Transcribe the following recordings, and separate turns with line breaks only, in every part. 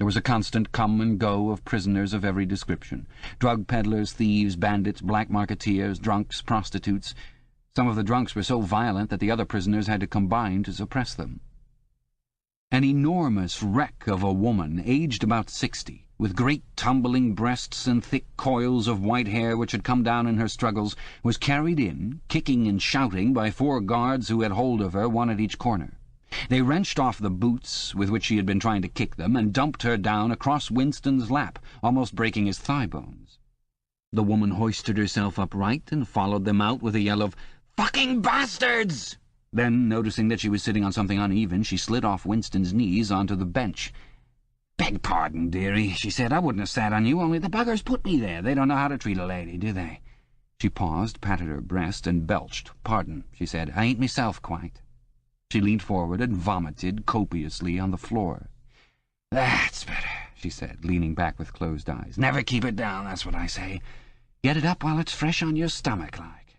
There was a constant come and go of prisoners of every description. Drug peddlers, thieves, bandits, black marketeers, drunks, prostitutes. Some of the drunks were so violent that the other prisoners had to combine to suppress them. An enormous wreck of a woman, aged about 60, with great tumbling breasts and thick coils of white hair which had come down in her struggles, was carried in, kicking and shouting, by 4 guards who had hold of her, one at each corner. They wrenched off the boots with which she had been trying to kick them and dumped her down across Winston's lap, almost breaking his thigh bones. The woman hoisted herself upright and followed them out with a yell of, "Fucking bastards!" Then, noticing that she was sitting on something uneven, she slid off Winston's knees onto the bench. "Beg pardon, dearie," she said. "I wouldn't have sat on you, only the buggers put me there. They don't know how to treat a lady, do they?" She paused, patted her breast, and belched. "Pardon," she said. "I ain't myself quite." She leaned forward and vomited copiously on the floor. "That's better," she said, leaning back with closed eyes. "Never keep it down, that's what I say. Get it up while it's fresh on your stomach, like."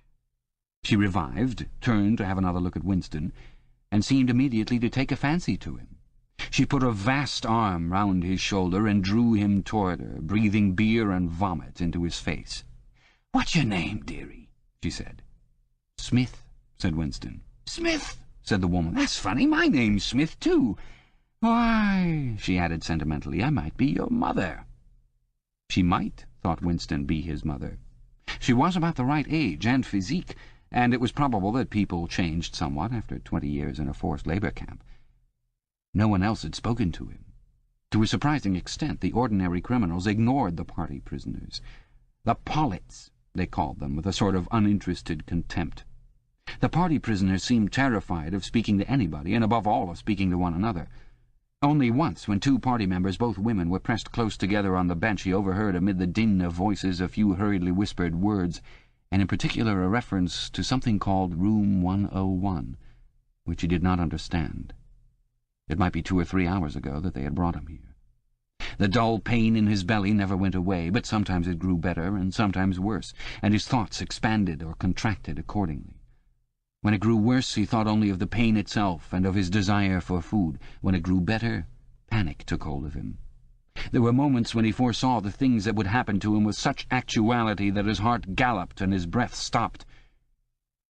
She revived, turned to have another look at Winston, and seemed immediately to take a fancy to him. She put a vast arm round his shoulder and drew him toward her, breathing beer and vomit into his face. "What's your name, dearie?" she said. "Smith," said Winston. "Smith?" said the woman. "That's funny. My name's Smith, too. Why," she added sentimentally, "I might be your mother." She might, thought Winston, be his mother. She was about the right age and physique, and it was probable that people changed somewhat after 20 years in a forced labour camp. No one else had spoken to him. To a surprising extent, the ordinary criminals ignored the party prisoners. The pollits, they called them, with a sort of uninterested contempt. The party prisoners seemed terrified of speaking to anybody, and above all of speaking to one another. Only once, when 2 party members, both women, were pressed close together on the bench, he overheard amid the din of voices a few hurriedly whispered words, and in particular a reference to something called Room 101, which he did not understand. It might be 2 or 3 hours ago that they had brought him here. The dull pain in his belly never went away, but sometimes it grew better and sometimes worse, and his thoughts expanded or contracted accordingly. When it grew worse, he thought only of the pain itself and of his desire for food. When it grew better, panic took hold of him. There were moments when he foresaw the things that would happen to him with such actuality that his heart galloped and his breath stopped.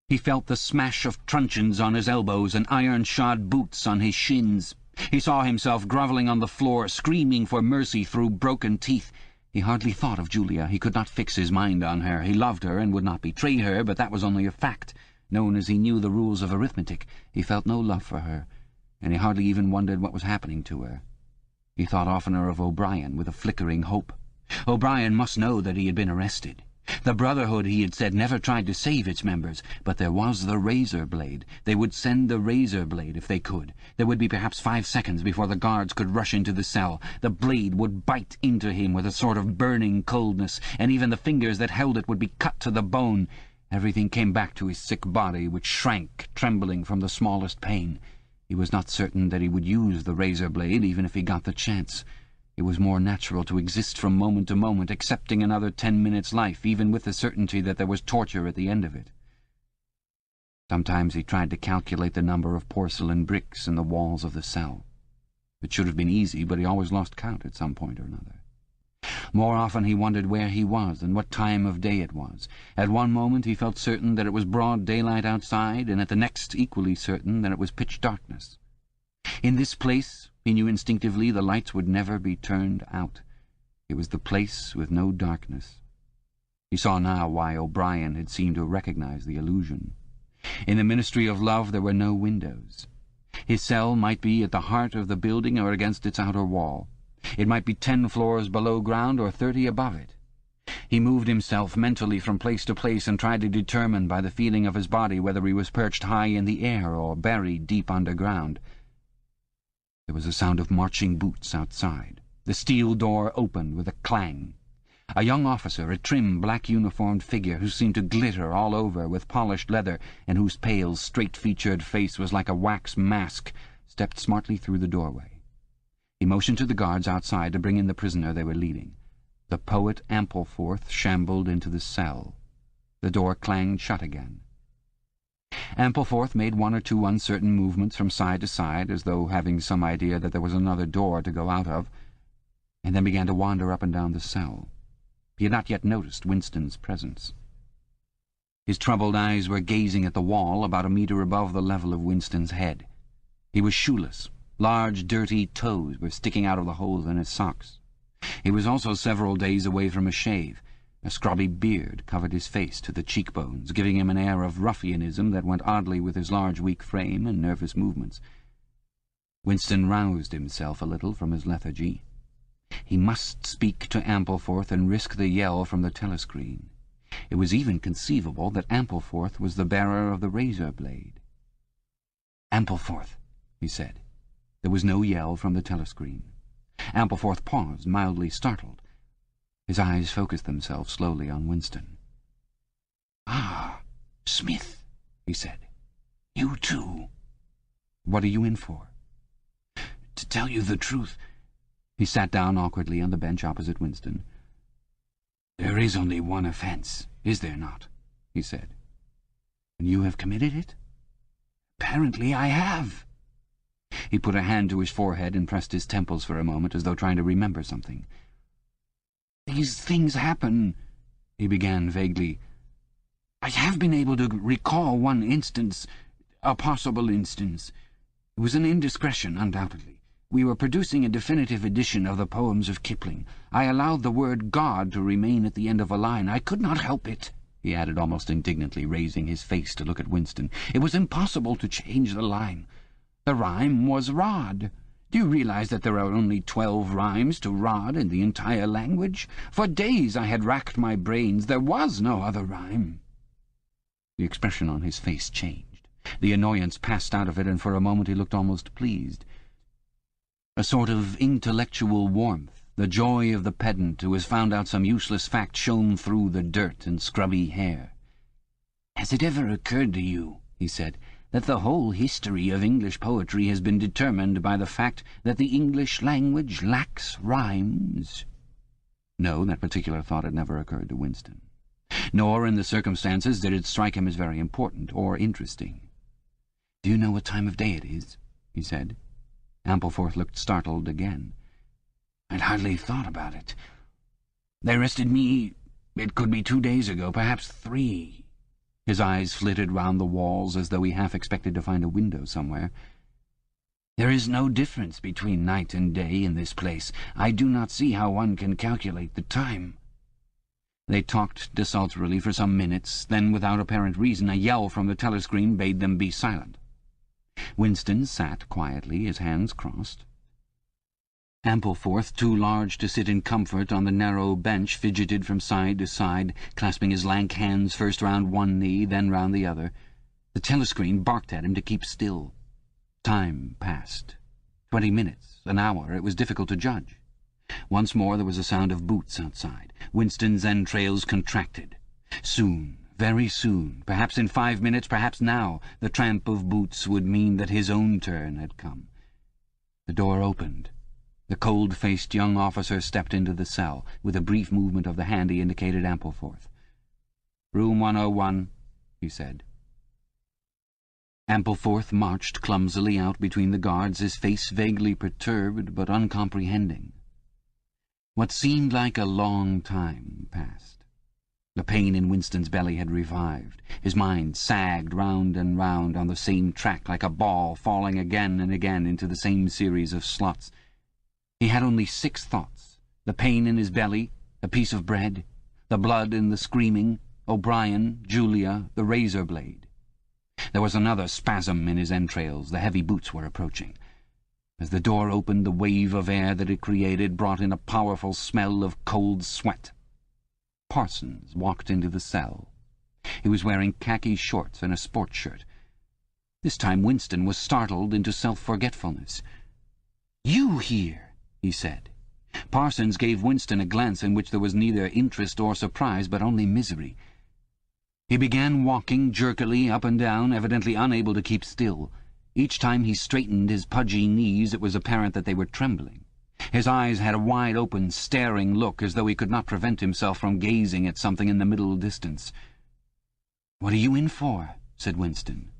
He felt the smash of truncheons on his elbows and iron-shod boots on his shins. He saw himself grovelling on the floor, screaming for mercy through broken teeth. He hardly thought of Julia. He could not fix his mind on her. He loved her and would not betray her, but that was only a fact. Known as he knew the rules of arithmetic, he felt no love for her, and he hardly even wondered what was happening to her. He thought oftener of O'Brien with a flickering hope. O'Brien must know that he had been arrested. The Brotherhood, he had said, never tried to save its members, but there was the razor blade. They would send the razor blade if they could. There would be perhaps 5 seconds before the guards could rush into the cell. The blade would bite into him with a sort of burning coldness, and even the fingers that held it would be cut to the bone. Everything came back to his sick body, which shrank, trembling from the smallest pain. He was not certain that he would use the razor blade, even if he got the chance. It was more natural to exist from moment to moment, accepting another 10 minutes' life, even with the certainty that there was torture at the end of it. Sometimes he tried to calculate the number of porcelain bricks in the walls of the cell. It should have been easy, but he always lost count at some point or another. More often he wondered where he was and what time of day it was. At one moment he felt certain that it was broad daylight outside, and at the next equally certain that it was pitch darkness. In this place, he knew instinctively, the lights would never be turned out. It was the place with no darkness. He saw now why O'Brien had seemed to recognize the illusion. In the Ministry of Love there were no windows. His cell might be at the heart of the building or against its outer wall. It might be 10 floors below ground or 30 above it. He moved himself mentally from place to place and tried to determine by the feeling of his body whether he was perched high in the air or buried deep underground. There was a sound of marching boots outside. The steel door opened with a clang. A young officer, a trim, black-uniformed figure who seemed to glitter all over with polished leather and whose pale, straight-featured face was like a wax mask, stepped smartly through the doorway. He motioned to the guards outside to bring in the prisoner they were leading. The poet Ampleforth shambled into the cell. The door clanged shut again. Ampleforth made 1 or 2 uncertain movements from side to side, as though having some idea that there was another door to go out of. and then began to wander up and down the cell. He had not yet noticed Winston's presence. His troubled eyes were gazing at the wall about a meter above the level of Winston's head. He was shoeless. Large, dirty toes were sticking out of the holes in his socks. He was also several days away from a shave. A scrubby beard covered his face to the cheekbones, giving him an air of ruffianism that went oddly with his large, weak frame and nervous movements. Winston roused himself a little from his lethargy. He must speak to Ampleforth and risk the yell from the telescreen. It was even conceivable that Ampleforth was the bearer of the razor blade. "Ampleforth," he said. There was no yell from the telescreen. Ampleforth paused, mildly startled. His eyes focused themselves slowly on Winston. "Ah, Smith," he said. "You too." "What are you in for?" "To tell you the truth—" He sat down awkwardly on the bench opposite Winston. "There is only one offence, is there not?" he said. "And you have committed it?" "Apparently I have." He put a hand to his forehead and pressed his temples for a moment, as though trying to remember something. "These things happen," he began vaguely. "I have been able to recall one instance, a possible instance. It was an indiscretion, undoubtedly. We were producing a definitive edition of the poems of Kipling. I allowed the word God to remain at the end of a line. I could not help it," he added almost indignantly, raising his face to look at Winston. "It was impossible to change the line. The rhyme was rod. Do you realize that there are only 12 rhymes to rod in the entire language? For days I had racked my brains. There was no other rhyme." The expression on his face changed. The annoyance passed out of it, and for a moment he looked almost pleased. A sort of intellectual warmth, the joy of the pedant who has found out some useless fact, shone through the dirt and scrubby hair. "Has it ever occurred to you," he said, "that the whole history of English poetry has been determined by the fact that the English language lacks rhymes?" No, that particular thought had never occurred to Winston. Nor, in the circumstances, did it strike him as very important or interesting. "Do you know what time of day it is?" he said. Ampleforth looked startled again. "I'd hardly thought about it. They arrested me, it could be 2 days ago, perhaps 3. His eyes flitted round the walls as though he half expected to find a window somewhere. "There is no difference between night and day in this place. I do not see how one can calculate the time." They talked desultorily for some minutes, then, without apparent reason, a yell from the telescreen bade them be silent. Winston sat quietly, his hands crossed. Ampleforth, too large to sit in comfort on the narrow bench, fidgeted from side to side, clasping his lank hands first round one knee, then round the other. The telescreen barked at him to keep still. Time passed. 20 minutes, an hour, it was difficult to judge. Once more there was a sound of boots outside. Winston's entrails contracted. Soon, very soon, perhaps in 5 minutes, perhaps now, the tramp of boots would mean that his own turn had come. The door opened. The cold-faced young officer stepped into the cell. With a brief movement of the hand he indicated Ampleforth. "Room 101, he said. Ampleforth marched clumsily out between the guards, his face vaguely perturbed but uncomprehending. What seemed like a long time passed. The pain in Winston's belly had revived. His mind sagged round and round on the same track, like a ball falling again and again into the same series of slots. He had only 6 thoughts: the pain in his belly, a piece of bread, the blood and the screaming, O'Brien, Julia, the razor blade. There was another spasm in his entrails. The heavy boots were approaching. As the door opened, the wave of air that it created brought in a powerful smell of cold sweat. Parsons walked into the cell. He was wearing khaki shorts and a sports shirt. This time Winston was startled into self-forgetfulness. "You here?" he said. Parsons gave Winston a glance in which there was neither interest or surprise, but only misery. He began walking jerkily up and down, evidently unable to keep still. Each time he straightened his pudgy knees, it was apparent that they were trembling. His eyes had a wide-open, staring look, as though he could not prevent himself from gazing at something in the middle distance. "What are you in for?" said Winston.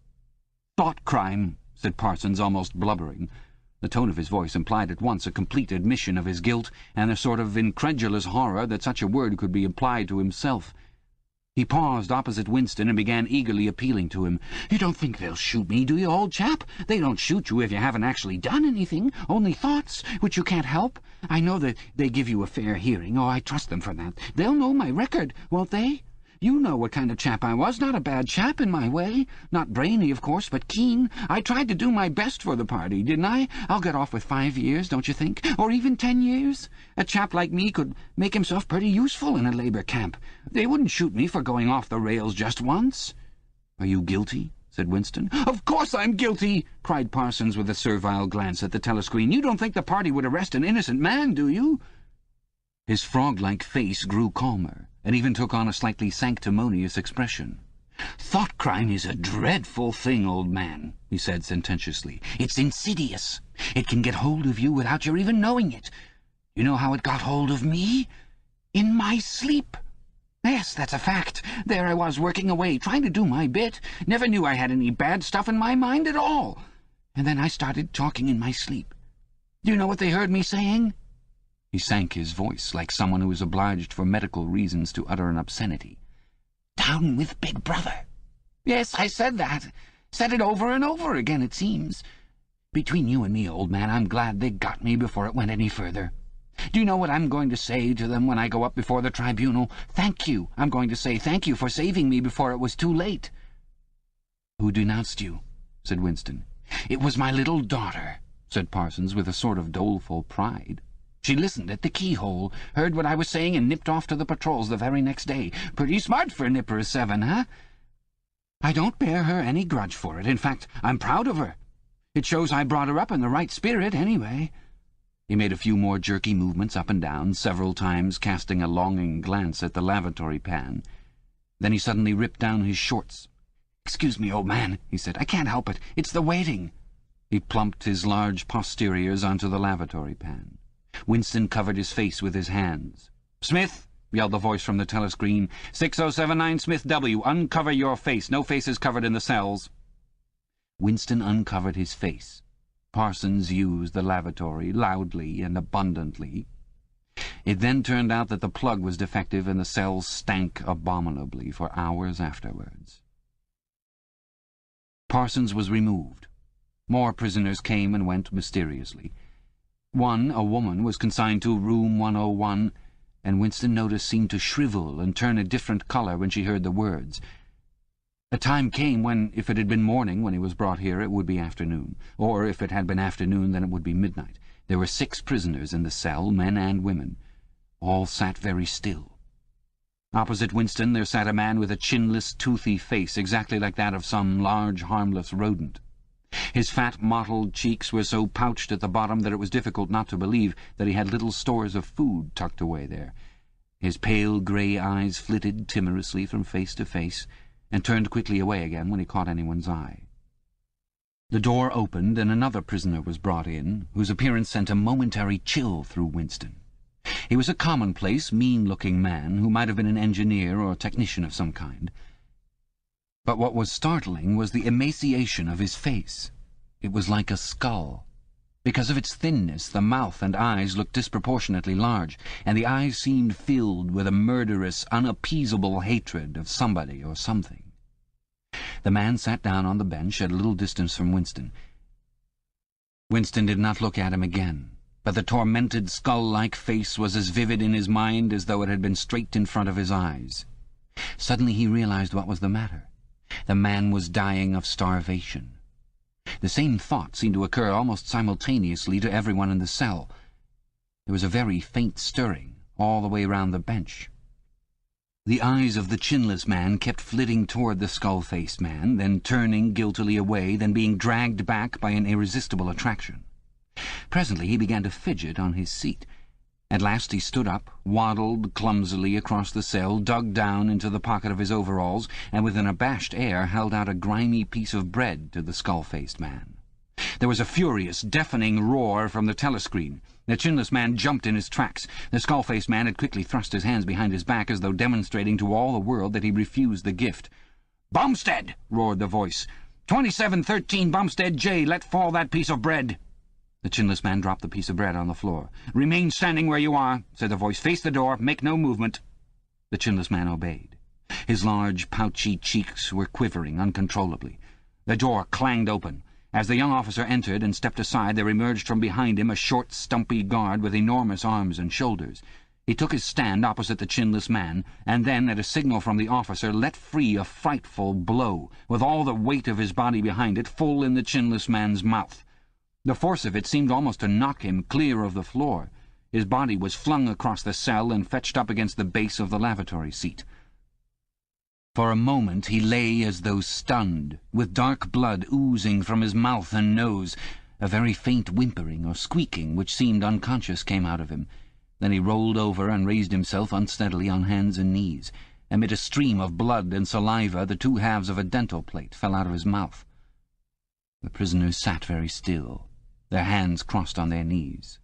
"Thought crime," said Parsons, almost blubbering. The tone of his voice implied at once a complete admission of his guilt and a sort of incredulous horror that such a word could be applied to himself. He paused opposite Winston and began eagerly appealing to him. "You don't think they'll shoot me, do you, old chap? They don't shoot you if you haven't actually done anything, only thoughts, which you can't help. I know that they give you a fair hearing. Oh, I trust them for that. They'll know my record, won't they? You know what kind of chap I was. Not a bad chap in my way. Not brainy, of course, but keen. I tried to do my best for the party, didn't I? I'll get off with 5 years, don't you think? Or even 10 years? A chap like me could make himself pretty useful in a Labour camp. They wouldn't shoot me for going off the rails just once." "Are you guilty?" said Winston. "Of course I'm guilty!" cried Parsons with a servile glance at the telescreen. "You don't think the party would arrest an innocent man, do you?" His frog-like face grew calmer, and even took on a slightly sanctimonious expression. "Thought crime is a dreadful thing, old man," he said sententiously. "It's insidious. It can get hold of you without your even knowing it. You know how it got hold of me? In my sleep. Yes, that's a fact. There I was, working away, trying to do my bit. Never knew I had any bad stuff in my mind at all. And then I started talking in my sleep. Do you know what they heard me saying?" He sank his voice, like someone who is obliged for medical reasons to utter an obscenity. "Down with Big Brother." Yes, I said that. Said it over and over again, it seems. Between you and me, old man, I'm glad they got me before it went any further. Do you know what I'm going to say to them when I go up before the tribunal? Thank you. I'm going to say thank you for saving me before it was too late. "Who denounced you?" said Winston. "It was my little daughter," said Parsons with a sort of doleful pride. "She listened at the keyhole, heard what I was saying, and nipped off to the patrols the very next day. Pretty smart for a nipper of 7, huh? I don't bear her any grudge for it. In fact, I'm proud of her. It shows I brought her up in the right spirit, anyway." He made a few more jerky movements up and down, several times casting a longing glance at the lavatory pan. Then he suddenly ripped down his shorts. "Excuse me, old man," he said. "I can't help it. It's the waiting." He plumped his large posteriors onto the lavatory pan. Winston covered his face with his hands. "Smith!" yelled the voice from the telescreen. 6079 Smith W. Uncover your face. No faces covered in the cells. Winston uncovered his face. Parsons used the lavatory loudly and abundantly. It then turned out that the plug was defective and the cells stank abominably for hours afterwards. Parsons was removed. More prisoners came and went mysteriously. One, a woman, was consigned to room 101, and Winston noticed seemed to shrivel and turn a different colour when she heard the words. A time came when, if it had been morning when he was brought here, it would be afternoon, or if it had been afternoon, then it would be midnight. There were 6 prisoners in the cell, men and women. All sat very still. Opposite Winston there sat a man with a chinless, toothy face, exactly like that of some large, harmless rodent. His fat, mottled cheeks were so pouched at the bottom that it was difficult not to believe that he had little stores of food tucked away there. His pale grey eyes flitted timorously from face to face, and turned quickly away again when he caught anyone's eye. The door opened, and another prisoner was brought in, whose appearance sent a momentary chill through Winston. He was a commonplace, mean-looking man, who might have been an engineer or technician of some kind. But what was startling was the emaciation of his face. It was like a skull. Because of its thinness, the mouth and eyes looked disproportionately large, and the eyes seemed filled with a murderous, unappeasable hatred of somebody or something. The man sat down on the bench at a little distance from Winston. Winston did not look at him again, but the tormented, skull-like face was as vivid in his mind as though it had been straight in front of his eyes. Suddenly he realized what was the matter. The man was dying of starvation. The same thought seemed to occur almost simultaneously to everyone in the cell. There was a very faint stirring all the way round the bench. The eyes of the chinless man kept flitting toward the skull-faced man, then turning guiltily away, then being dragged back by an irresistible attraction. Presently he began to fidget on his seat. At last he stood up, waddled clumsily across the cell, dug down into the pocket of his overalls, and with an abashed air held out a grimy piece of bread to the skull-faced man. There was a furious, deafening roar from the telescreen. The chinless man jumped in his tracks. The skull-faced man had quickly thrust his hands behind his back as though demonstrating to all the world that he refused the gift. "Bumstead!" roared the voice. 2713 Bumstead J. Let fall that piece of bread." The chinless man dropped the piece of bread on the floor. "Remain standing where you are," said the voice. "Face the door. Make no movement." The chinless man obeyed. His large, pouchy cheeks were quivering uncontrollably. The door clanged open. As the young officer entered and stepped aside, there emerged from behind him a short, stumpy guard with enormous arms and shoulders. He took his stand opposite the chinless man, and then, at a signal from the officer, let free a frightful blow, with all the weight of his body behind it, full in the chinless man's mouth. The force of it seemed almost to knock him clear of the floor. His body was flung across the cell and fetched up against the base of the lavatory seat. For a moment he lay as though stunned, with dark blood oozing from his mouth and nose. A very faint whimpering or squeaking, which seemed unconscious, came out of him. Then he rolled over and raised himself unsteadily on hands and knees. Amid a stream of blood and saliva, the two halves of a dental plate fell out of his mouth. The prisoners sat very still, their hands crossed on their knees.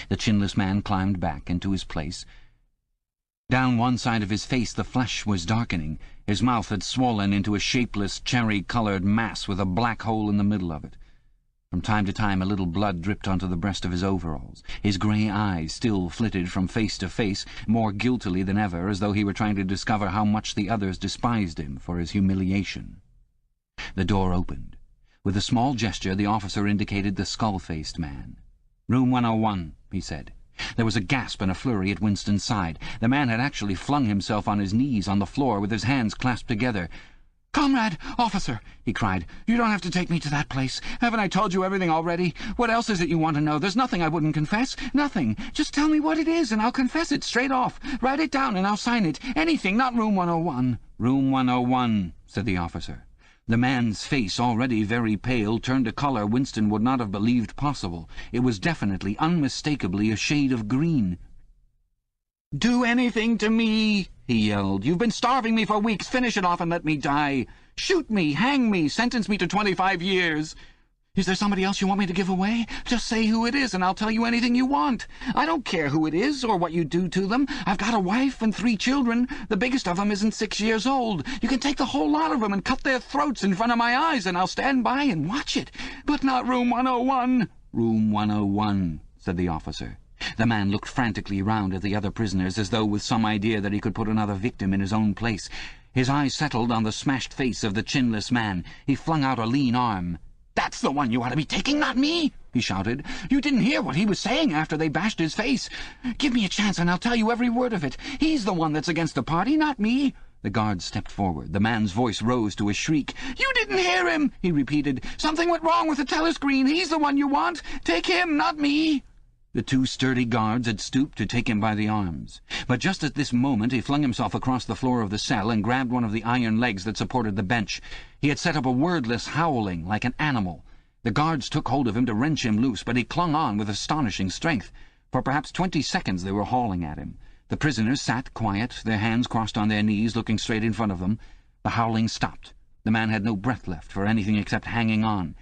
The chinless man climbed back into his place. Down one side of his face the flesh was darkening. His mouth had swollen into a shapeless, cherry-coloured mass with a black hole in the middle of it. From time to time a little blood dripped onto the breast of his overalls. His grey eyes still flitted from face to face, more guiltily than ever, as though he were trying to discover how much the others despised him for his humiliation. The door opened. With a small gesture the officer indicated the skull-faced man. "Room 101, he said. There was a gasp and a flurry at Winston's side. The man had actually flung himself on his knees on the floor with his hands clasped together. "Comrade, officer," he cried, "you don't have to take me to that place. Haven't I told you everything already? What else is it you want to know? There's nothing I wouldn't confess. Nothing. Just tell me what it is, and I'll confess it straight off. Write it down, and I'll sign it. Anything, not room 101. "Room 101, said the officer. The man's face, already very pale, turned a colour Winston would not have believed possible. It was definitely, unmistakably, a shade of green. "Do anything to me," he yelled. "You've been starving me for weeks. Finish it off and let me die. Shoot me, hang me, sentence me to 25 years. Is there somebody else you want me to give away? Just say who it is, and I'll tell you anything you want. I don't care who it is or what you do to them. I've got a wife and 3 children. The biggest of them isn't 6 years old. You can take the whole lot of them and cut their throats in front of my eyes, and I'll stand by and watch it. But not room 101. "Room 101, said the officer. The man looked frantically round at the other prisoners, as though with some idea that he could put another victim in his own place. His eyes settled on the smashed face of the chinless man. He flung out a lean arm. "That's the one you ought to be taking, not me!" he shouted. "You didn't hear what he was saying after they bashed his face. Give me a chance and I'll tell you every word of it. He's the one that's against the party, not me." The guard stepped forward. The man's voice rose to a shriek. "You didn't hear him," he repeated. "Something went wrong with the telescreen. He's the one you want. Take him, not me." The 2 sturdy guards had stooped to take him by the arms. But just at this moment he flung himself across the floor of the cell and grabbed one of the iron legs that supported the bench. He had set up a wordless howling, like an animal. The guards took hold of him to wrench him loose, but he clung on with astonishing strength. For perhaps 20 seconds they were hauling at him. The prisoners sat quiet, their hands crossed on their knees, looking straight in front of them. The howling stopped. The man had no breath left for anything except hanging on.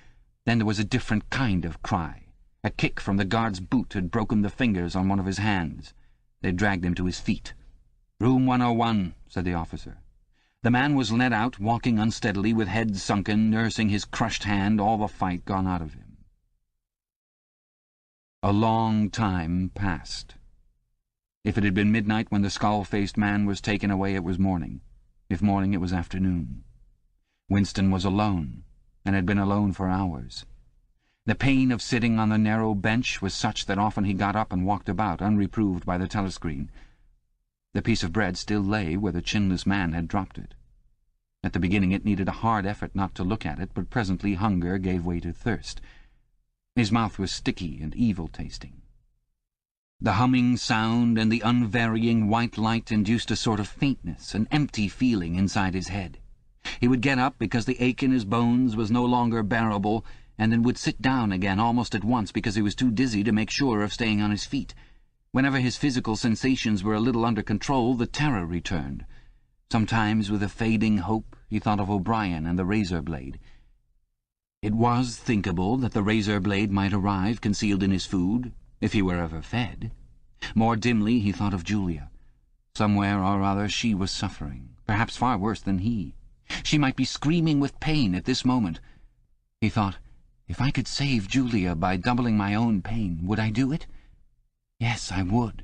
Then there was a different kind of cry. A kick from the guard's boot had broken the fingers on one of his hands. They dragged him to his feet. "Room 101, said the officer. The man was led out, walking unsteadily, with head sunken, nursing his crushed hand, all the fight gone out of him. A long time passed. If it had been midnight when the skull-faced man was taken away, it was morning. If morning, it was afternoon. Winston was alone, and had been alone for hours. The pain of sitting on the narrow bench was such that often he got up and walked about, unreproved by the telescreen. The piece of bread still lay where the chinless man had dropped it. At the beginning it needed a hard effort not to look at it, but presently hunger gave way to thirst. His mouth was sticky and evil-tasting. The humming sound and the unvarying white light induced a sort of faintness, an empty feeling inside his head. He would get up because the ache in his bones was no longer bearable, and then would sit down again almost at once because he was too dizzy to make sure of staying on his feet. Whenever his physical sensations were a little under control, the terror returned. Sometimes, with a fading hope, he thought of O'Brien and the razor blade. It was thinkable that the razor blade might arrive concealed in his food, if he were ever fed. More dimly he thought of Julia. Somewhere or other she was suffering, perhaps far worse than he. She might be screaming with pain at this moment. He thought, If I could save Julia by doubling my own pain, would I do it? Yes, I would.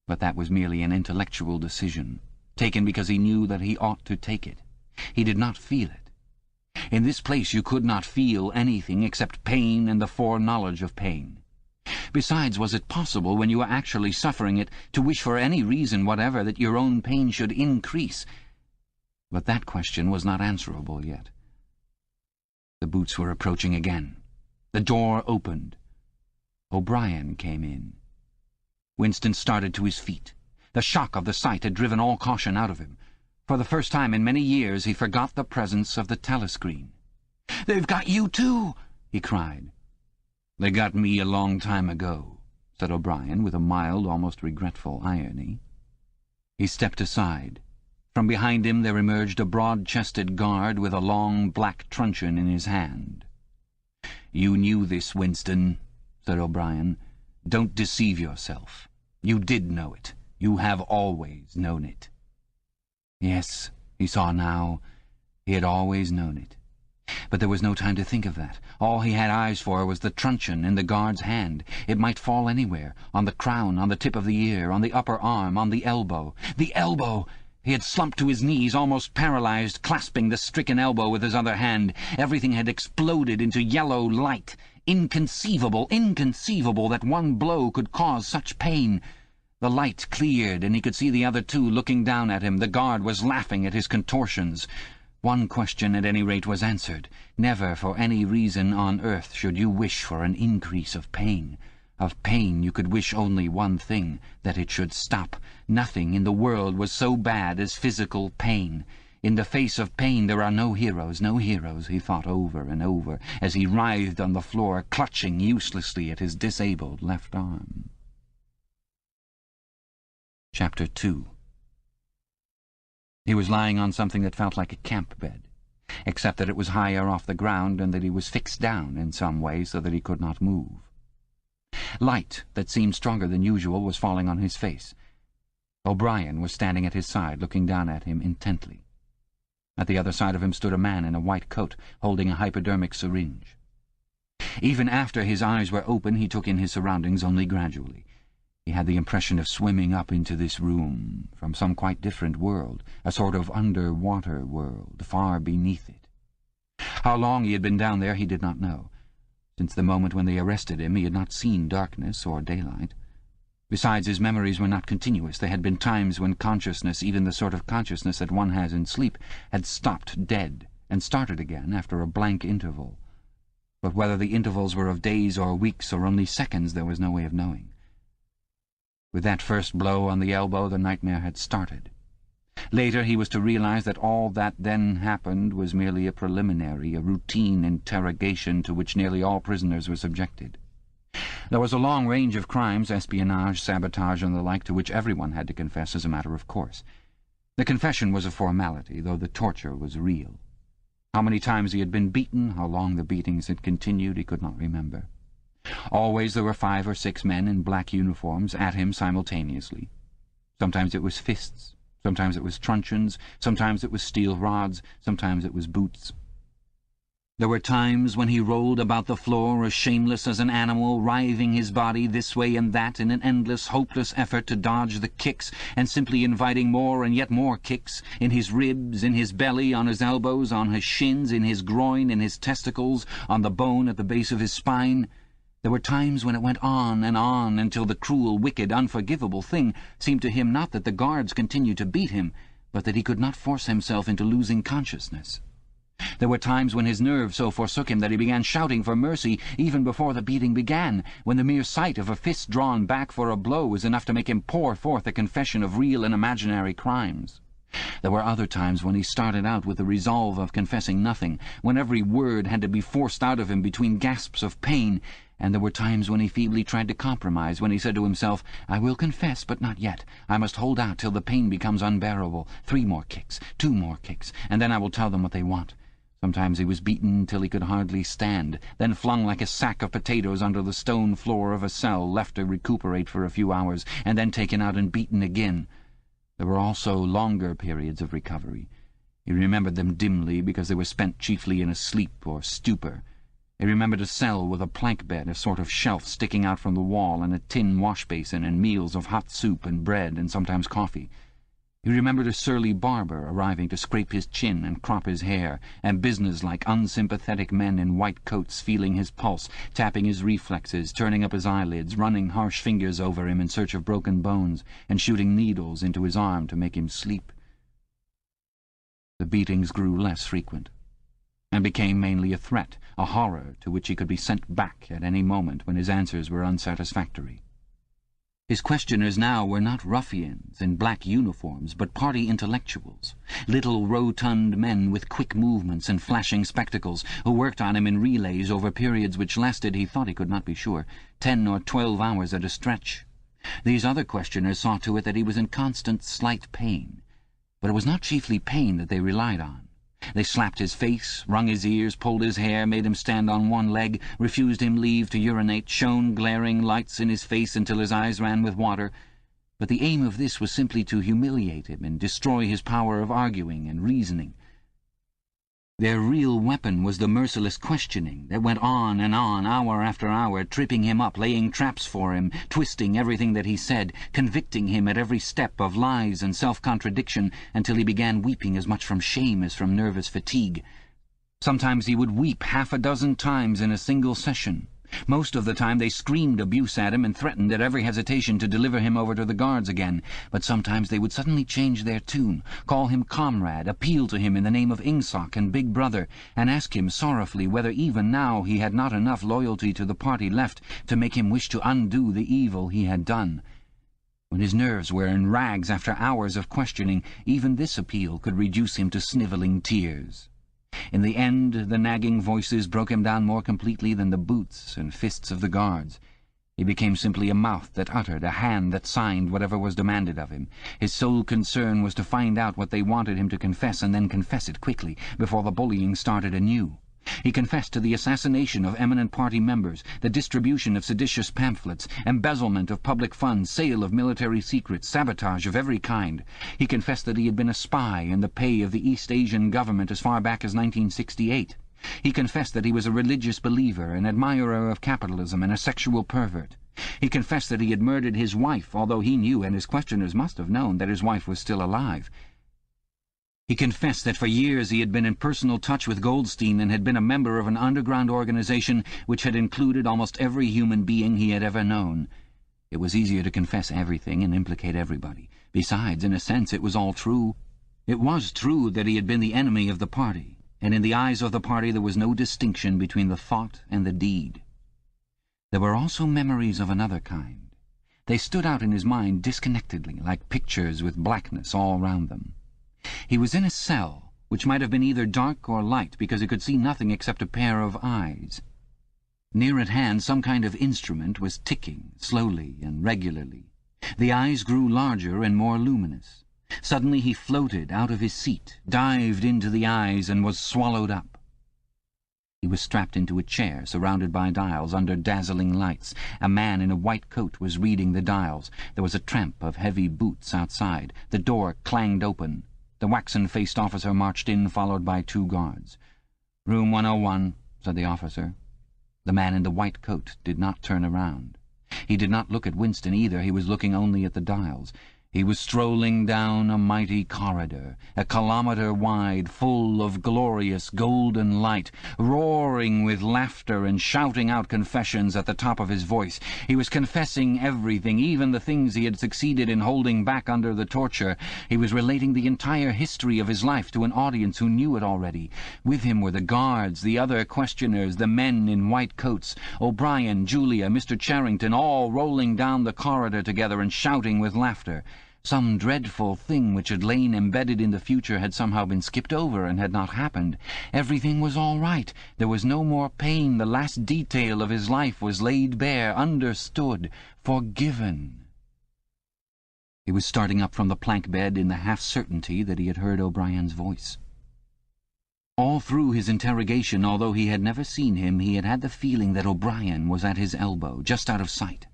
But that was merely an intellectual decision, taken because he knew that he ought to take it. He did not feel it. In this place you could not feel anything except pain and the foreknowledge of pain. Besides, was it possible, when you were actually suffering it, to wish for any reason whatever that your own pain should increase? But that question was not answerable yet. The boots were approaching again. The door opened. O'Brien came in. Winston started to his feet. The shock of the sight had driven all caution out of him. For the first time in many years he forgot the presence of the telescreen. "They've got you too!" he cried. "They got me a long time ago," said O'Brien, with a mild, almost regretful irony. He stepped aside. From behind him there emerged a broad-chested guard with a long black truncheon in his hand. "You knew this, Winston," said O'Brien. "Don't deceive yourself. You did know it. You have always known it." Yes, he saw now. He had always known it. But there was no time to think of that. All he had eyes for was the truncheon in the guard's hand. It might fall anywhere, on the crown, on the tip of the ear, on the upper arm, on the elbow. The elbow! He had slumped to his knees, almost paralyzed, clasping the stricken elbow with his other hand. Everything had exploded into yellow light. Inconceivable, inconceivable that one blow could cause such pain. The light cleared, and he could see the other two looking down at him. The guard was laughing at his contortions. One question, at any rate, was answered. Never, for any reason on earth, should you wish for an increase of pain. Of pain you could wish only one thing, that it should stop. Nothing in the world was so bad as physical pain. In the face of pain there are no heroes, he thought over and over, as he writhed on the floor, clutching uselessly at his disabled left arm. Chapter 2. He was lying on something that felt like a camp bed, except that it was higher off the ground and that he was fixed down in some way so that he could not move. Light that seemed stronger than usual was falling on his face. O'Brien was standing at his side, looking down at him intently. At the other side of him stood a man in a white coat, holding a hypodermic syringe. Even after his eyes were open, he took in his surroundings only gradually. He had the impression of swimming up into this room, from some quite different world, a sort of underwater world, far beneath it. How long he had been down there he did not know. Since the moment when they arrested him he had not seen darkness or daylight. Besides, his memories were not continuous. There had been times when consciousness, even the sort of consciousness that one has in sleep, had stopped dead and started again after a blank interval. But whether the intervals were of days or weeks or only seconds there was no way of knowing. With that first blow on the elbow the nightmare had started. Later he was to realize that all that then happened was merely a preliminary, a routine interrogation to which nearly all prisoners were subjected. There was a long range of crimes, espionage, sabotage, and the like, to which everyone had to confess as a matter of course. The confession was a formality, though the torture was real. How many times he had been beaten, how long the beatings had continued, he could not remember. Always there were 5 or 6 men in black uniforms at him simultaneously. Sometimes it was fists, sometimes it was truncheons, sometimes it was steel rods, sometimes it was boots. There were times when he rolled about the floor as shameless as an animal, writhing his body this way and that in an endless, hopeless effort to dodge the kicks, and simply inviting more and yet more kicks, in his ribs, in his belly, on his elbows, on his shins, in his groin, in his testicles, on the bone at the base of his spine. There were times when it went on, until the cruel, wicked, unforgivable thing seemed to him not that the guards continued to beat him, but that he could not force himself into losing consciousness. There were times when his nerves so forsook him that he began shouting for mercy even before the beating began, when the mere sight of a fist drawn back for a blow was enough to make him pour forth a confession of real and imaginary crimes. There were other times when he started out with the resolve of confessing nothing, when every word had to be forced out of him between gasps of pain, and there were times when he feebly tried to compromise, when he said to himself, "I will confess, but not yet. I must hold out till the pain becomes unbearable. 3 more kicks, 2 more kicks, and then I will tell them what they want." Sometimes he was beaten till he could hardly stand, then flung like a sack of potatoes under the stone floor of a cell, left to recuperate for a few hours, and then taken out and beaten again. There were also longer periods of recovery. He remembered them dimly because they were spent chiefly in a sleep or stupor. He remembered a cell with a plank bed, a sort of shelf sticking out from the wall, and a tin wash-basin, and meals of hot soup and bread and sometimes coffee. He remembered a surly barber arriving to scrape his chin and crop his hair, and business-like, unsympathetic men in white coats feeling his pulse, tapping his reflexes, turning up his eyelids, running harsh fingers over him in search of broken bones, and shooting needles into his arm to make him sleep. The beatings grew less frequent, and became mainly a threat, a horror to which he could be sent back at any moment when his answers were unsatisfactory. His questioners now were not ruffians in black uniforms, but party intellectuals, little rotund men with quick movements and flashing spectacles, who worked on him in relays over periods which lasted, he thought he could not be sure, 10 or 12 hours at a stretch. These other questioners saw to it that he was in constant slight pain, but it was not chiefly pain that they relied on. They slapped his face, wrung his ears, pulled his hair, made him stand on one leg, refused him leave to urinate, shone glaring lights in his face until his eyes ran with water. But the aim of this was simply to humiliate him and destroy his power of arguing and reasoning. Their real weapon was the merciless questioning that went on and on, hour after hour, tripping him up, laying traps for him, twisting everything that he said, convicting him at every step of lies and self-contradiction, until he began weeping as much from shame as from nervous fatigue. Sometimes he would weep 6 times in a single session. Most of the time they screamed abuse at him and threatened at every hesitation to deliver him over to the guards again, but sometimes they would suddenly change their tune, call him comrade, appeal to him in the name of Ingsoc and Big Brother, and ask him sorrowfully whether even now he had not enough loyalty to the party left to make him wish to undo the evil he had done. When his nerves were in rags after hours of questioning, even this appeal could reduce him to snivelling tears. In the end, the nagging voices broke him down more completely than the boots and fists of the guards. He became simply a mouth that uttered, a hand that signed whatever was demanded of him. His sole concern was to find out what they wanted him to confess, and then confess it quickly, before the bullying started anew. He confessed to the assassination of eminent party members, the distribution of seditious pamphlets, embezzlement of public funds, sale of military secrets, sabotage of every kind. He confessed that he had been a spy in the pay of the East Asian government as far back as 1968. He confessed that he was a religious believer, an admirer of capitalism, and a sexual pervert. He confessed that he had murdered his wife, although he knew, and his questioners must have known, that his wife was still alive. He confessed that for years he had been in personal touch with Goldstein and had been a member of an underground organization which had included almost every human being he had ever known. It was easier to confess everything and implicate everybody. Besides, in a sense, it was all true. It was true that he had been the enemy of the party, and in the eyes of the party there was no distinction between the thought and the deed. There were also memories of another kind. They stood out in his mind disconnectedly, like pictures with blackness all round them. He was in a cell, which might have been either dark or light, because he could see nothing except a pair of eyes. Near at hand some kind of instrument was ticking, slowly and regularly. The eyes grew larger and more luminous. Suddenly he floated out of his seat, dived into the eyes, and was swallowed up. He was strapped into a chair, surrounded by dials, under dazzling lights. A man in a white coat was reading the dials. There was a tramp of heavy boots outside. The door clanged open. The waxen-faced officer marched in, followed by 2 guards. "Room 101, said the officer. The man in the white coat did not turn around. He did not look at Winston either. He was looking only at the dials. He was strolling down a mighty corridor, a kilometre wide, full of glorious golden light, roaring with laughter and shouting out confessions at the top of his voice. He was confessing everything, even the things he had succeeded in holding back under the torture. He was relating the entire history of his life to an audience who knew it already. With him were the guards, the other questioners, the men in white coats, O'Brien, Julia, Mr. Charrington, all rolling down the corridor together and shouting with laughter. Some dreadful thing which had lain embedded in the future had somehow been skipped over and had not happened. Everything was all right. There was no more pain. The last detail of his life was laid bare, understood, forgiven. He was starting up from the plank bed in the half-certainty that he had heard O'Brien's voice. All through his interrogation, although he had never seen him, he had had the feeling that O'Brien was at his elbow, just out of sight.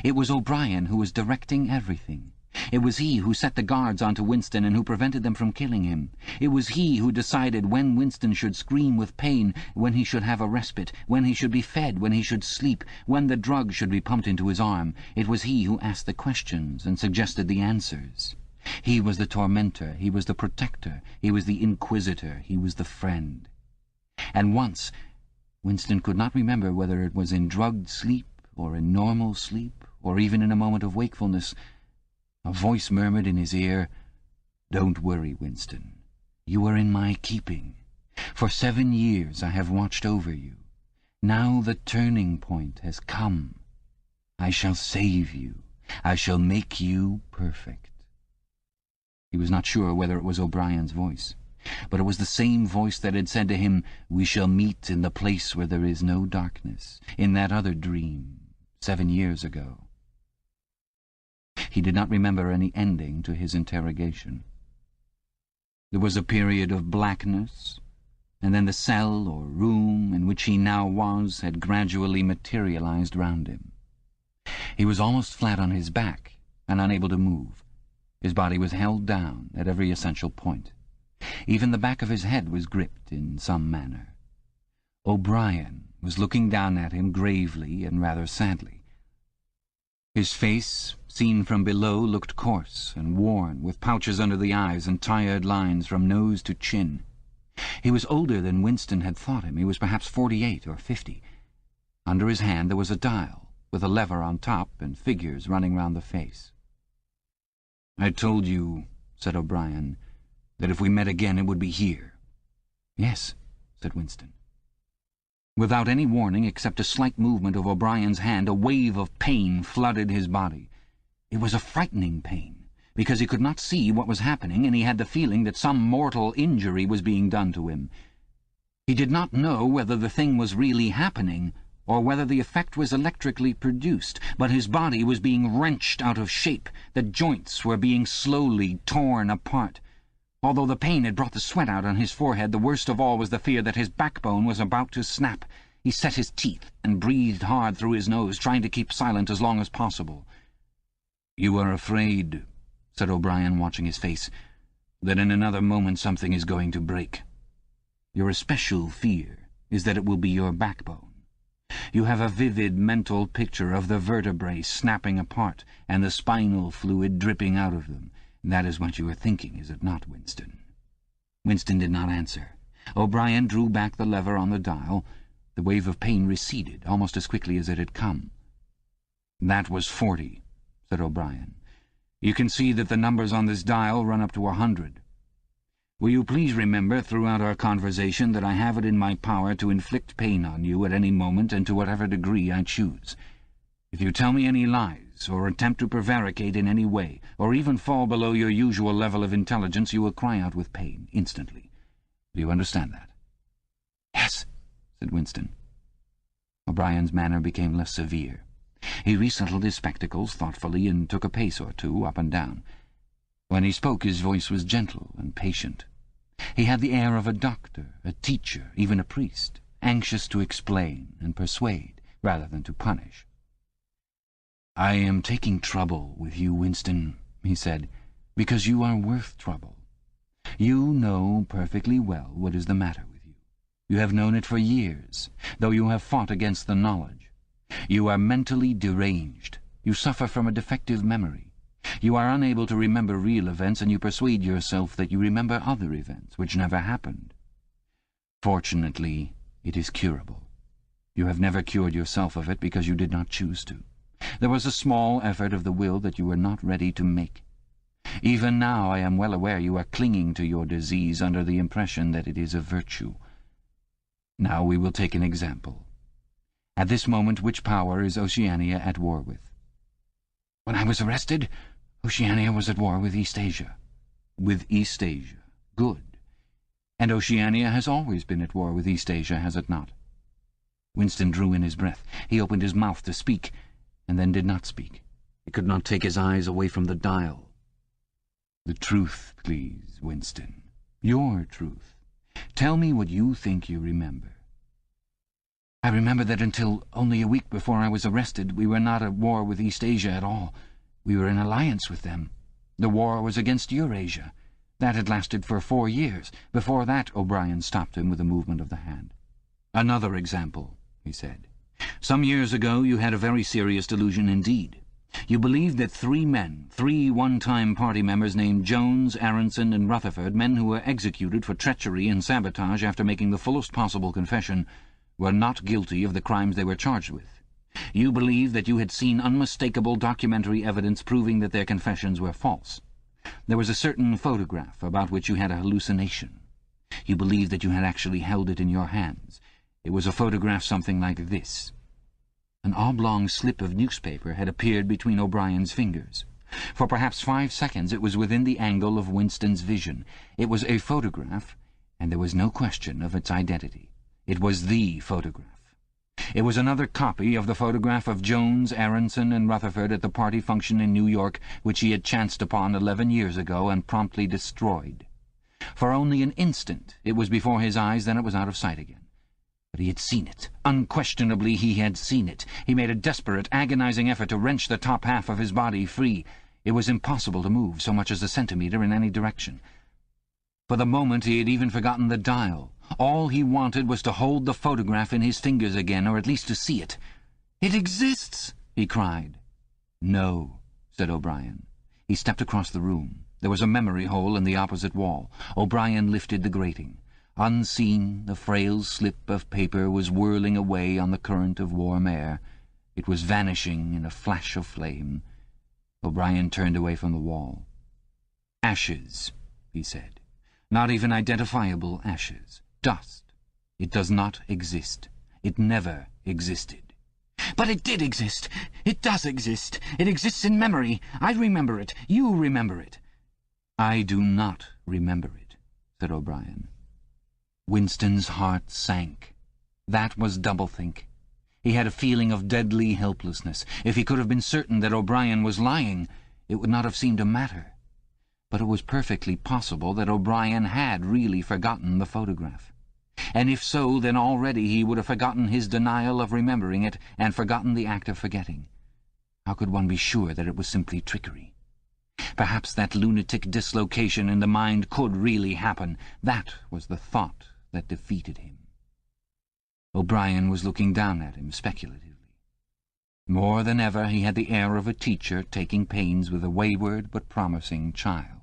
It was O'Brien who was directing everything. It was he who set the guards onto Winston and who prevented them from killing him. It was he who decided when Winston should scream with pain, when he should have a respite, when he should be fed, when he should sleep, when the drug should be pumped into his arm. It was he who asked the questions and suggested the answers. He was the tormentor, he was the protector, he was the inquisitor, he was the friend. And once, Winston could not remember whether it was in drugged sleep or in normal sleep, or even in a moment of wakefulness, a voice murmured in his ear, "Don't worry, Winston. You are in my keeping. For 7 years I have watched over you. Now the turning point has come. I shall save you. I shall make you perfect." He was not sure whether it was O'Brien's voice, but it was the same voice that had said to him, "We shall meet in the place where there is no darkness," in that other dream, 7 years ago. He did not remember any ending to his interrogation. There was a period of blackness, and then the cell or room in which he now was had gradually materialized round him. He was almost flat on his back and unable to move. His body was held down at every essential point. Even the back of his head was gripped in some manner. O'Brien was looking down at him gravely and rather sadly. His face, seen from below, looked coarse and worn, with pouches under the eyes and tired lines from nose to chin. He was older than Winston had thought him. He was perhaps 48 or 50. Under his hand there was a dial, with a lever on top and figures running round the face. "I told you," said O'Brien, "that if we met again it would be here." "Yes," said Winston. Without any warning except a slight movement of O'Brien's hand, a wave of pain flooded his body. It was a frightening pain, because he could not see what was happening, and he had the feeling that some mortal injury was being done to him. He did not know whether the thing was really happening, or whether the effect was electrically produced, but his body was being wrenched out of shape, the joints were being slowly torn apart. Although the pain had brought the sweat out on his forehead, the worst of all was the fear that his backbone was about to snap. He set his teeth and breathed hard through his nose, trying to keep silent as long as possible. "You are afraid," said O'Brien, watching his face, "that in another moment something is going to break. Your especial fear is that it will be your backbone. You have a vivid mental picture of the vertebrae snapping apart and the spinal fluid dripping out of them. That is what you are thinking, is it not, Winston?" Winston did not answer. O'Brien drew back the lever on the dial. The wave of pain receded almost as quickly as it had come. "That was 40, said O'Brien. "You can see that the numbers on this dial run up to 100. Will you please remember throughout our conversation that I have it in my power to inflict pain on you at any moment and to whatever degree I choose. If you tell me any lies, or attempt to prevaricate in any way, or even fall below your usual level of intelligence, you will cry out with pain, instantly. Do you understand that?" "Yes," said Winston. O'Brien's manner became less severe. He resettled his spectacles thoughtfully and took a pace or two up and down. When he spoke, his voice was gentle and patient. He had the air of a doctor, a teacher, even a priest, anxious to explain and persuade rather than to punish. "I am taking trouble with you, Winston," he said, "because you are worth trouble. You know perfectly well what is the matter with you. You have known it for years, though you have fought against the knowledge. You are mentally deranged. You suffer from a defective memory. You are unable to remember real events, and you persuade yourself that you remember other events which never happened. Fortunately, it is curable. You have never cured yourself of it because you did not choose to. There was a small effort of the will that you were not ready to make. Even now I am well aware you are clinging to your disease under the impression that it is a virtue. Now we will take an example. At this moment, which power is Oceania at war with?" "When I was arrested, Oceania was at war with East Asia." "With East Asia. Good. And Oceania has always been at war with East Asia, has it not?" Winston drew in his breath. He opened his mouth to speak, and then did not speak. He could not take his eyes away from the dial. "The truth, please, Winston. Your truth. Tell me what you think you remember." "I remember that until only a week before I was arrested, we were not at war with East Asia at all. We were in alliance with them." The war was against Eurasia. That had lasted for 4 years. Before that, O'Brien stopped him with a movement of the hand. "Another example," he said. "Some years ago you had a very serious delusion indeed. You believed that 3 men, 3 one-time party members named Jones, Aronson, and Rutherford, men who were executed for treachery and sabotage after making the fullest possible confession, were not guilty of the crimes they were charged with. You believed that you had seen unmistakable documentary evidence proving that their confessions were false. There was a certain photograph about which you had a hallucination. You believed that you had actually held it in your hands. It was a photograph something like this." An oblong slip of newspaper had appeared between O'Brien's fingers. For perhaps 5 seconds it was within the angle of Winston's vision. It was a photograph, and there was no question of its identity. It was the photograph. It was another copy of the photograph of Jones, Aronson, and Rutherford at the party function in New York, which he had chanced upon 11 years ago and promptly destroyed. For only an instant it was before his eyes, then it was out of sight again. But he had seen it. Unquestionably he had seen it. He made a desperate, agonizing effort to wrench the top half of his body free. It was impossible to move so much as a centimetre in any direction. For the moment he had even forgotten the dial. All he wanted was to hold the photograph in his fingers again, or at least to see it. "It exists!" he cried. "No," said O'Brien. He stepped across the room. There was a memory hole in the opposite wall. O'Brien lifted the grating. Unseen, the frail slip of paper was whirling away on the current of warm air. It was vanishing in a flash of flame. O'Brien turned away from the wall. "Ashes," he said. "Not even identifiable ashes. Dust. It does not exist. It never existed." "But it did exist. It does exist. It exists in memory. I remember it. You remember it." "I do not remember it," said O'Brien. Winston's heart sank. That was doublethink. He had a feeling of deadly helplessness. If he could have been certain that O'Brien was lying, it would not have seemed to matter. But it was perfectly possible that O'Brien had really forgotten the photograph. And if so, then already he would have forgotten his denial of remembering it, and forgotten the act of forgetting. How could one be sure that it was simply trickery? Perhaps that lunatic dislocation in the mind could really happen. That was the thought that defeated him. O'Brien was looking down at him speculatively. More than ever he had the air of a teacher taking pains with a wayward but promising child.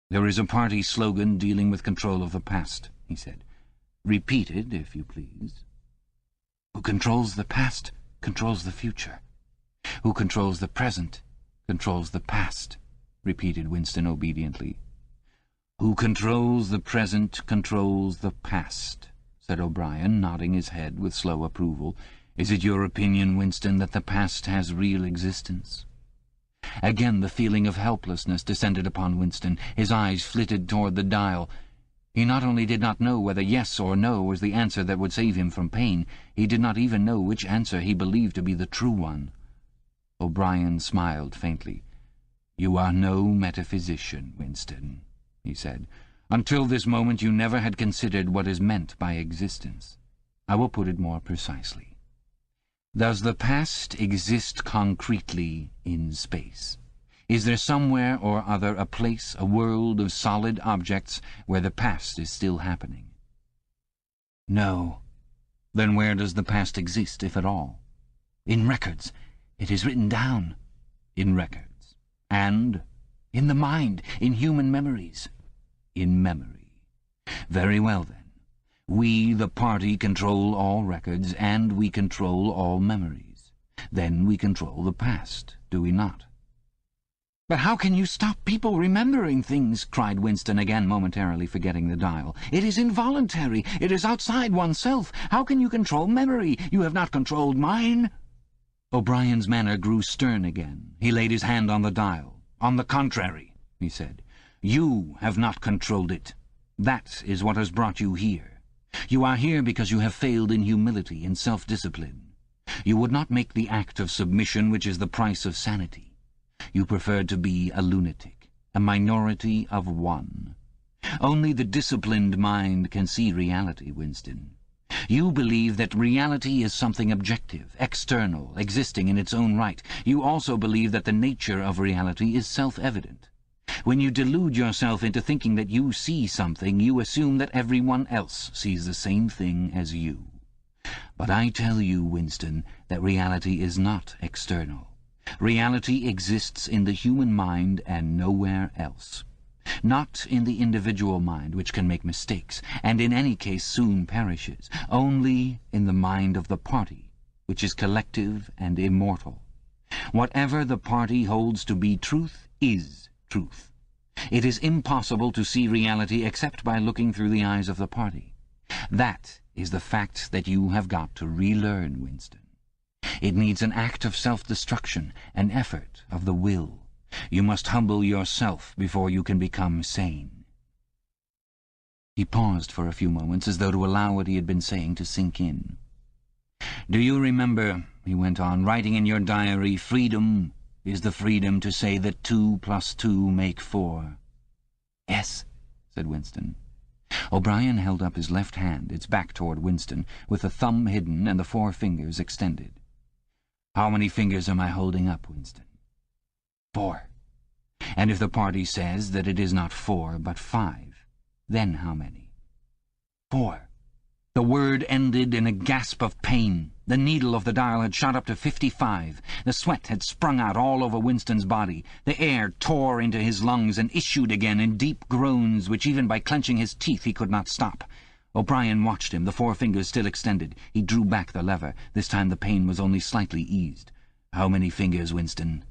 "There is a party slogan dealing with control of the past," he said. "Repeat it, if you please." "Who controls the past controls the future. Who controls the present controls the past," repeated Winston obediently. "Who controls the present controls the past," said O'Brien, nodding his head with slow approval. "Is it your opinion, Winston, that the past has real existence?" Again the feeling of helplessness descended upon Winston. His eyes flitted toward the dial. He not only did not know whether yes or no was the answer that would save him from pain, he did not even know which answer he believed to be the true one. O'Brien smiled faintly. "You are no metaphysician, Winston," he said. "Until this moment you never had considered what is meant by existence. I will put it more precisely. Does the past exist concretely in space? Is there somewhere or other a place, a world of solid objects, where the past is still happening?" "No." "Then where does the past exist, if at all?" "In records. It is written down." "In records. And?" "In the mind, in human memories." "In memory. Very well, then. We, the party, control all records, and we control all memories. Then we control the past, do we not?" "But how can you stop people remembering things?" cried Winston, again momentarily forgetting the dial. "It is involuntary. It is outside oneself. How can you control memory? You have not controlled mine." O'Brien's manner grew stern again. He laid his hand on the dial. "On the contrary," he said, "you have not controlled it. That is what has brought you here. You are here because you have failed in humility and self-discipline. You would not make the act of submission which is the price of sanity. You preferred to be a lunatic, a minority of one. Only the disciplined mind can see reality, Winston. You believe that reality is something objective, external, existing in its own right. You also believe that the nature of reality is self-evident. When you delude yourself into thinking that you see something, you assume that everyone else sees the same thing as you. But I tell you, Winston, that reality is not external. Reality exists in the human mind and nowhere else. Not in the individual mind, which can make mistakes, and in any case soon perishes. Only in the mind of the party, which is collective and immortal. Whatever the party holds to be truth is truth. It is impossible to see reality except by looking through the eyes of the party. That is the fact that you have got to relearn, Winston. It needs an act of self-destruction, an effort of the will. You must humble yourself before you can become sane. He paused for a few moments, as though to allow what he had been saying to sink in. "Do you remember," he went on, "writing in your diary, 'Freedom is the freedom to say that 2 + 2 make 4'? "Yes," said Winston. O'Brien held up his left hand, its back toward Winston, with the thumb hidden and the 4 fingers extended. "How many fingers am I holding up, Winston?" 4. "And if the party says that it is not 4 but 5, then how many?" 4. The word ended in a gasp of pain. The needle of the dial had shot up to 55. The sweat had sprung out all over Winston's body. The air tore into his lungs and issued again in deep groans, which even by clenching his teeth he could not stop. O'Brien watched him, the 4 fingers still extended. He drew back the lever. This time the pain was only slightly eased. "How many fingers, Winston?"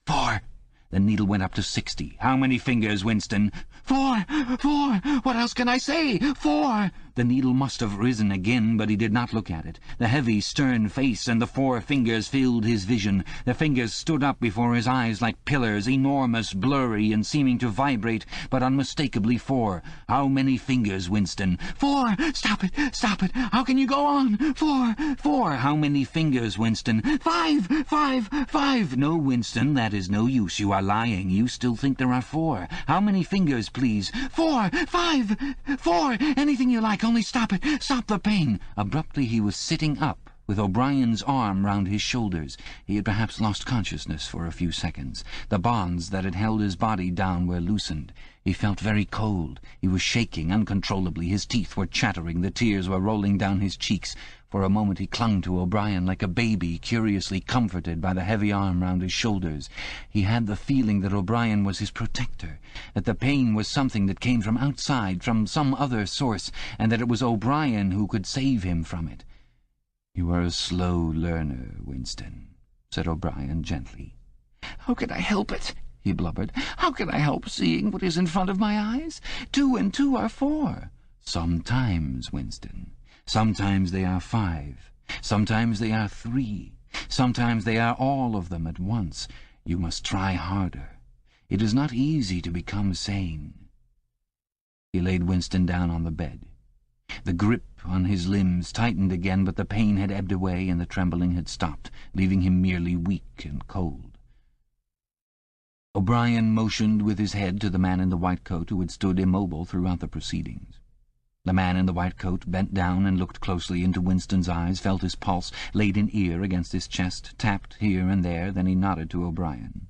4. The needle went up to 60. "How many fingers, Winston?" 4! 4! What else can I say? 4! The needle must have risen again, but he did not look at it. The heavy, stern face and the 4 fingers filled his vision. The fingers stood up before his eyes like pillars, enormous, blurry, and seeming to vibrate, but unmistakably 4. "How many fingers, Winston?" 4! Stop it! Stop it! How can you go on? 4! 4! How many fingers, Winston? 5! 5! 5! No, Winston, that is no use. You are lying. You still think there are 4. How many fingers, please? 4! 5! 4! Anything you like, only stop it! Stop the pain! Abruptly he was sitting up, with O'Brien's arm round his shoulders. He had perhaps lost consciousness for a few seconds. The bonds that had held his body down were loosened. He felt very cold. He was shaking uncontrollably. His teeth were chattering. The tears were rolling down his cheeks. For a moment he clung to O'Brien like a baby, curiously comforted by the heavy arm round his shoulders. He had the feeling that O'Brien was his protector, that the pain was something that came from outside, from some other source, and that it was O'Brien who could save him from it. "You are a slow learner, Winston," said O'Brien gently. "How can I help it?" he blubbered. "How can I help seeing what is in front of my eyes? 2 and 2 are 4. "Sometimes, Winston. Sometimes they are 5. Sometimes they are 3. Sometimes they are all of them at once. You must try harder. It is not easy to become sane." He laid Winston down on the bed. The grip on his limbs tightened again, but the pain had ebbed away and the trembling had stopped, leaving him merely weak and cold. O'Brien motioned with his head to the man in the white coat, who had stood immobile throughout the proceedings. The man in the white coat bent down and looked closely into Winston's eyes, felt his pulse, laid an ear against his chest, tapped here and there, then he nodded to O'Brien.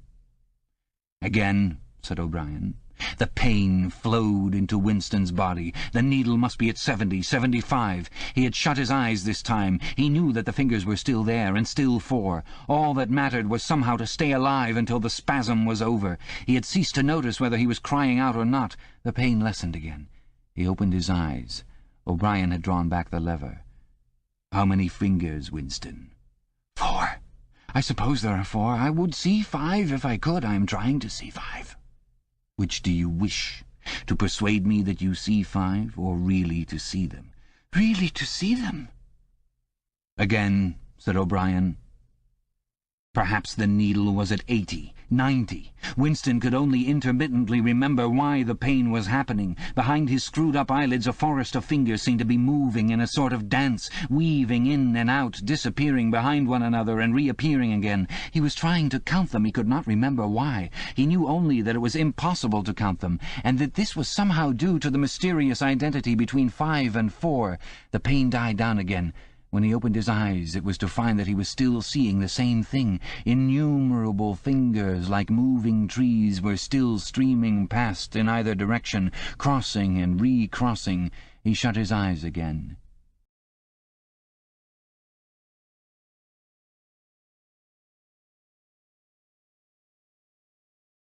"Again," said O'Brien. The pain flowed into Winston's body. The needle must be at 70, 75. He had shut his eyes this time. He knew that the fingers were still there, and still 4. All that mattered was somehow to stay alive until the spasm was over. He had ceased to notice whether he was crying out or not. The pain lessened again. He opened his eyes. O'Brien had drawn back the lever. "How many fingers, Winston?" 4. I suppose there are 4. I would see 5 if I could. I am trying to see 5. "Which do you wish? To persuade me that you see 5, or really to see them?" "Really to see them." "Again," said O'Brien. Perhaps the needle was at 80, 90. Winston could only intermittently remember why the pain was happening. Behind his screwed-up eyelids a forest of fingers seemed to be moving in a sort of dance, weaving in and out, disappearing behind one another and reappearing again. He was trying to count them. He could not remember why. He knew only that it was impossible to count them, and that this was somehow due to the mysterious identity between 5 and 4. The pain died down again. When he opened his eyes, it was to find that he was still seeing the same thing. Innumerable fingers, like moving trees, were still streaming past in either direction, crossing and recrossing. He shut his eyes again.